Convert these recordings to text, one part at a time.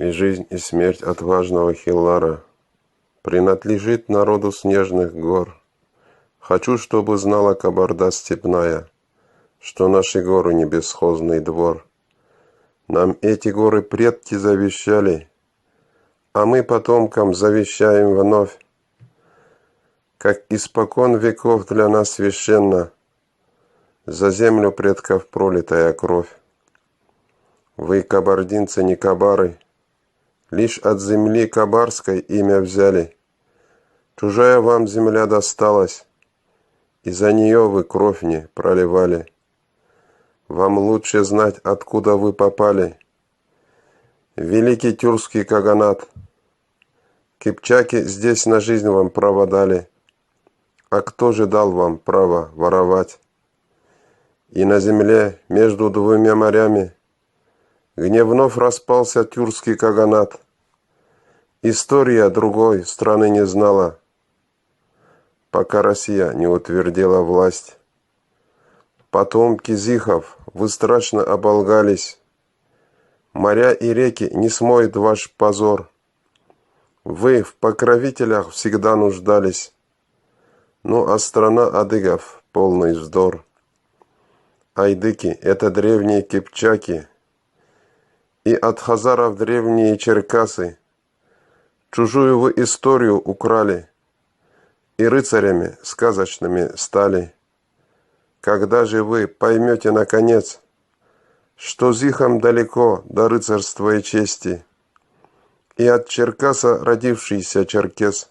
И жизнь, и смерть отважного Хиллара принадлежит народу снежных гор. Хочу, чтобы знала кабарда степная, что наши горы не бесхозный двор. Нам эти горы предки завещали, а мы потомкам завещаем вновь, как испокон веков для нас священна за землю предков пролитая кровь. Вы, кабардинцы, не кабары, лишь от земли кабарской имя взяли. Чужая вам земля досталась, и за нее вы кровь не проливали. Вам лучше знать, откуда вы попали. Великий тюркский каганат. Кипчаки здесь на жизнь вам право дали. А кто же дал вам право воровать? И на земле между двумя морями гневнов распался тюркский каганат. История другой страны не знала, пока Россия не утвердила власть. Потомки зихов, вы страшно оболгались. Моря и реки не смоют ваш позор. Вы в покровителях всегда нуждались. Ну а страна адыгов — полный вздор. Айдыки — это древние кипчаки, и от хазаров древние черкасы. Чужую вы историю украли, и рыцарями сказочными стали. Когда же вы поймете наконец, что зихам далеко до рыцарства и чести, и от Черкаса родившийся черкес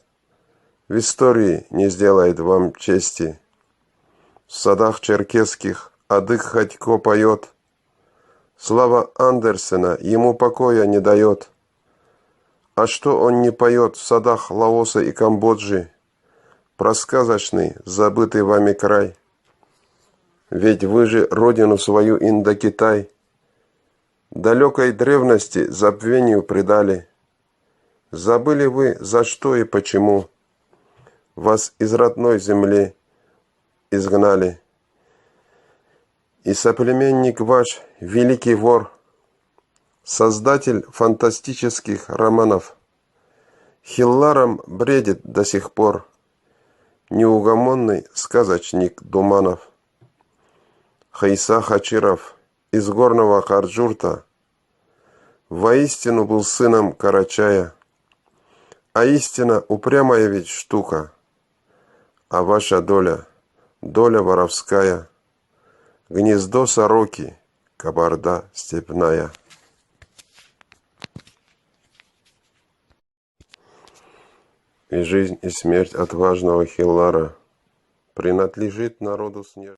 в истории не сделает вам чести. В садах черкесских адык Ходько поет, слава Андерсена ему покоя не дает. А что он не поет в садах Лаоса и Камбоджи про сказочный, забытый вами край? Ведь вы же родину свою Индокитай далекой древности забвению предали. Забыли вы, за что и почему вас из родной земли изгнали. И соплеменник ваш, великий вор, создатель фантастических романов, Хилларом бредит до сих пор неугомонный сказочник Думанов. Хайса Хачиров из горного Харджурта воистину был сыном Карачая, а истина упрямая ведь штука, а ваша доля, доля воровская, гнездо сороки, кабарда степная. И жизнь, и смерть отважного Хиллара принадлежит народу снежного.